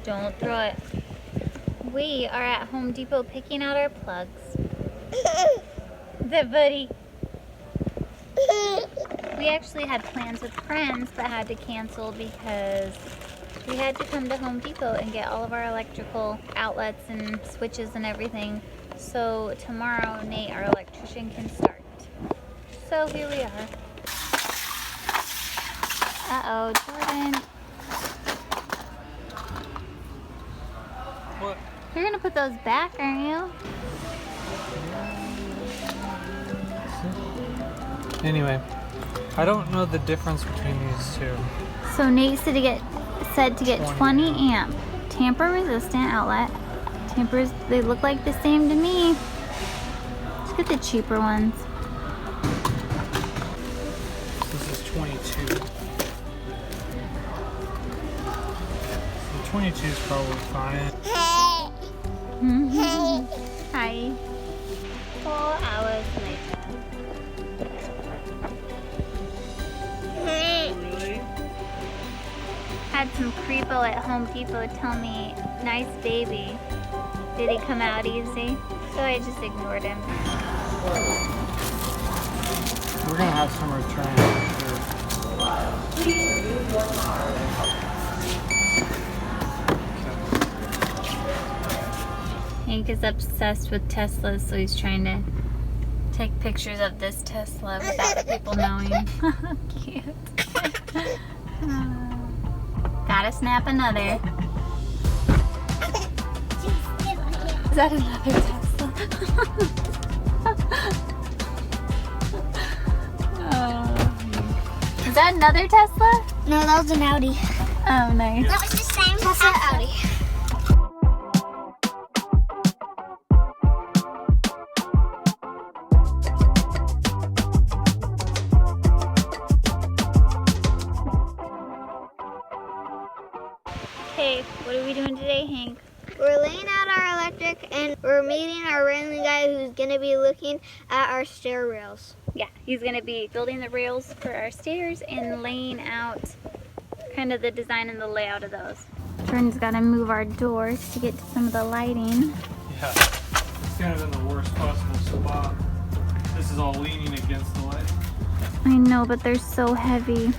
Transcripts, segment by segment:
Don't throw it. We are at Home Depot picking out our plugs. The buddy. We actually had plans with friends but had to cancel because we had to come to Home Depot and get all of our electrical outlets and switches and everything. So tomorrow, Nate, our electrician, can start. So here we are. Uh-oh, Jordan. What? You're gonna put those back, aren't you? Anyway, I don't know the difference between these two. So Nate said to get 20 amp tamper resistant outlet. Tampers, they look like the same to me. Let's get the cheaper ones. This is 22. The 22 is probably fine. Hi. 4 hours later. Really? Had some creepo at Home Depot tell me, nice baby. Did he come out easy? So I just ignored him. We're gonna have some return. Hank is obsessed with Teslas, so he's trying to take pictures of this Tesla without people knowing. Cute. Gotta snap another. Is that another Tesla? Is that another Tesla? No, that was an Audi. Oh, nice. That was the same Tesla Audi. Hey, what are we doing today, Hank? We're laying out our electric and we're meeting our railing guy who's going to be looking at our stair rails. Yeah, he's gonna be building the rails for our stairs and laying out kind of the design and the layout of those. Jordan's gotta move our doors to get to some of the lighting. Yeah, it's kind of in the worst possible spot. This is all leaning against the light. I know, but they're so heavy.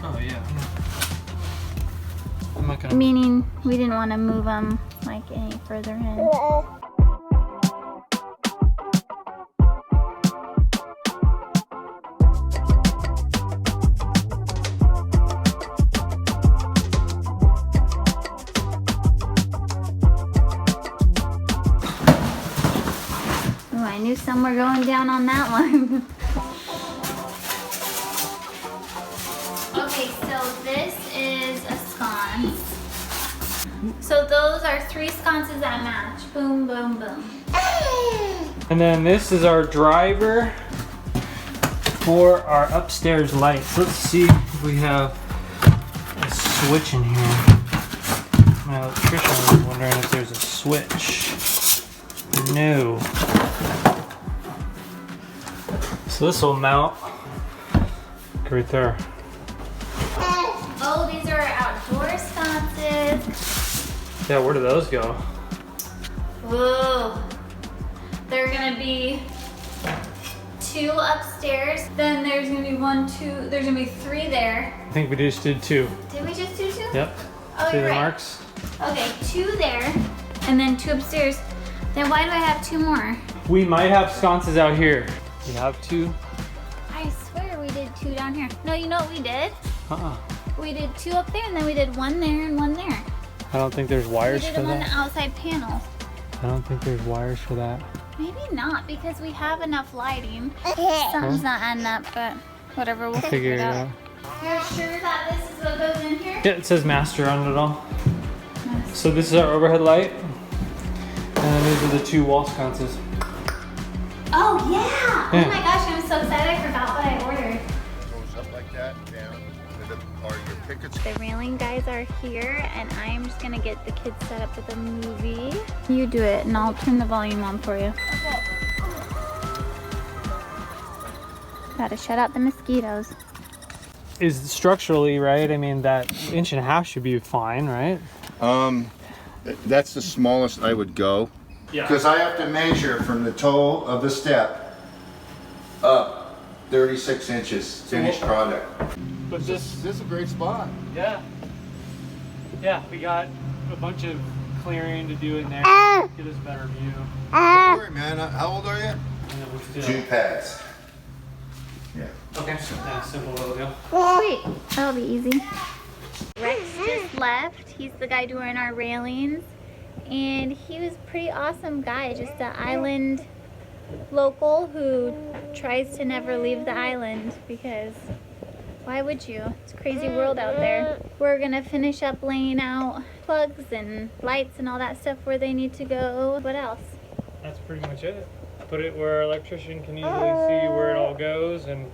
Oh yeah. I'm not gonna. Meaning we didn't want to move them like any further in. Oh, I knew some were going down on that one. Okay, so this is a sconce. So those are 3 sconces that match. Boom, boom, boom. And then this is our driver for our upstairs lights. Let's see if we have a switch in here. My electrician was wondering if there's a switch. No. So this will mount right there. Oh, these are outdoor sconces. Yeah, where do those go? Whoa. They're gonna be 2 upstairs. Then there's gonna be 1, 2, there's gonna be 3 there. I think we just did 2. Did we just do 2? Yep. Oh, See you're the right. marks? Okay, 2 there, and then 2 upstairs. Then why do I have 2 more? We might have sconces out here. We have 2? I swear we did 2 down here. No, you know what we did? Uh-uh. We did 2 up there, and then we did 1 there and 1 there. I don't think there's We wires did for them on the that. outside panel. I don't think there's wires for that. Maybe not, because we have enough lighting. Something's not adding up, but whatever, we'll Figure it out. You're sure that this is what goes in here? Yeah, it says master on it all. So this is our overhead light. And then these are the 2 wall sconces. Oh, yeah! Yeah. Oh my gosh, I'm so excited. I forgot what I ordered. Goes up like that, down, or your pickets. The railing guys are here, and I'm just gonna get the kids set up with a movie. You do it, and I'll turn the volume on for you. Okay. Gotta shut out the mosquitoes. Is structurally, right? I mean, that 1.5 inch should be fine, right? That's the smallest I would go. Yeah. Because I have to measure from the toe of the step up 36 inches finished product. But This is a great spot. yeah. Yeah, we got a bunch of clearing to do in there. Get us a better view. Don't worry, man. How old are you? And then we'll still... 2 pads. Yeah. Okay, yeah, simple little deal. Sweet. That'll be easy. Rex just left. He's the guy doing our railings. And he was a pretty awesome guy. Just an island local who tries to never leave the island because why would you? It's a crazy world out there. We're gonna finish up laying out plugs and lights and all that stuff where they need to go. What else? That's pretty much it. Put it where our electrician can easily see where it all goes, and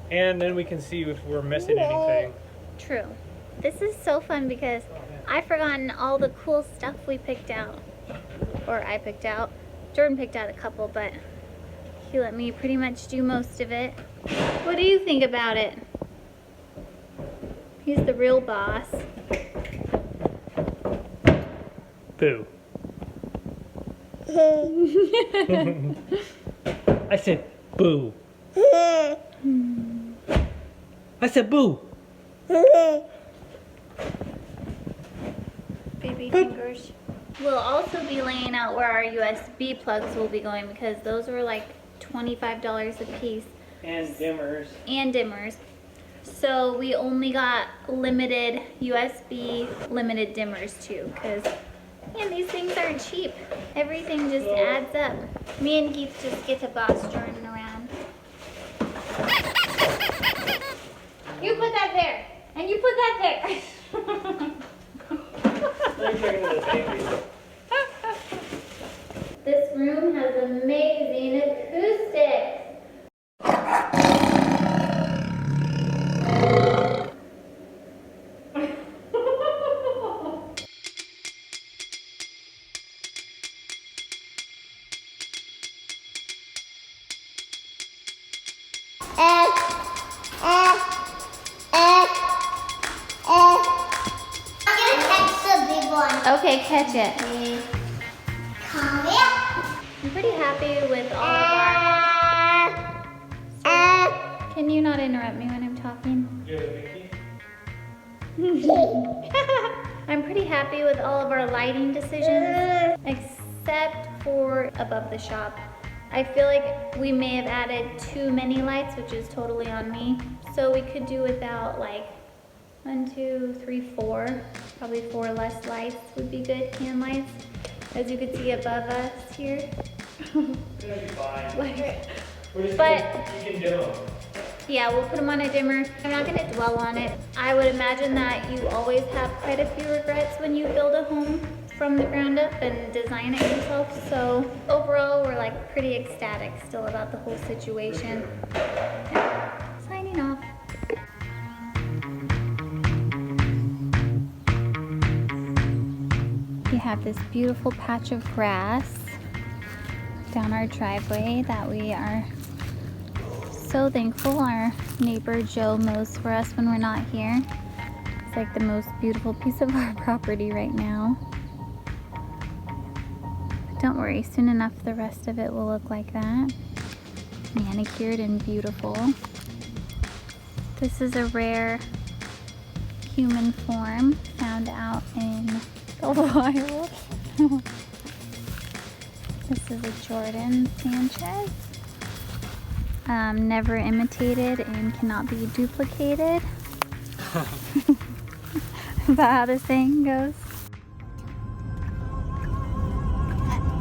then we can see if we're missing anything. True. This is so fun because I've forgotten all the cool stuff we picked out. Or I picked out. Jordan picked out a couple, but he let me pretty much do most of it. What do you think about it? He's the real boss. Boo. I said boo. I said boo. Baby fingers. We'll also be laying out where our USB plugs will be going because those were like $25 a piece. And dimmers. And dimmers. So we only got limited USB, limited dimmers too, because man, these things aren't cheap. Everything just adds up. Me and Keith just get to boss Jordan around. You put that there, and you put that there. This room has amazing acoustics. Okay, catch it. Come here. I'm pretty happy with all of our... Can you not interrupt me when I'm talking? I'm pretty happy with all of our lighting decisions, except for above the shop. I feel like we may have added too many lights, which is totally on me. So we could do without like 1, 2, 3, 4. Probably 4 less lights would be good, hand lights. As you can see above us here. But you can do them. yeah, we'll put them on a dimmer. I'm not gonna dwell on it. I would imagine that you always have quite a few regrets when you build a home from the ground up and design it yourself. So overall, we're like pretty ecstatic still about the whole situation. Yeah. Signing off. We have this beautiful patch of grass down our driveway that we are so thankful our neighbor Joe mows for us when we're not here. It's like the most beautiful piece of our property right now. But don't worry, soon enough the rest of it will look like that. Manicured and beautiful. This is a rare human form found out in the wild. This is a Jordan Sanchez. Never imitated and cannot be duplicated. Is that how the saying goes?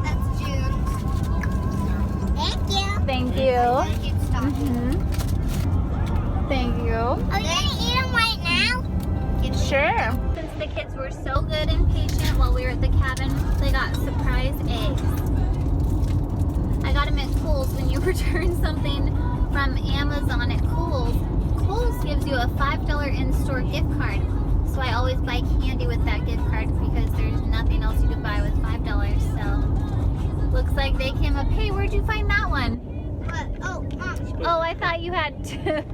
That's June. Thank you. Thank you. Thank you. Are we gonna eat them right now? Sure. Since the kids were so good and patient while we were at the cabin, they got surprise eggs. I got them at Kohl's. When you return something from Amazon at Kohl's, Kohl's gives you a $5 in-store gift card. So I always buy candy with that gift card because there's nothing else you could buy with $5. So looks like they came up, hey, where'd you find that one? What? Oh, Mom. Oh, I thought you had to.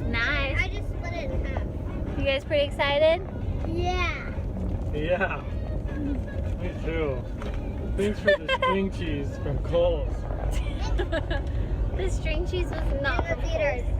Nice. I just split it in half. You guys pretty excited? Yeah. Yeah, me too. Thanks for the string cheese from Kohl's. The string cheese was not In the from theaters. Kohl's.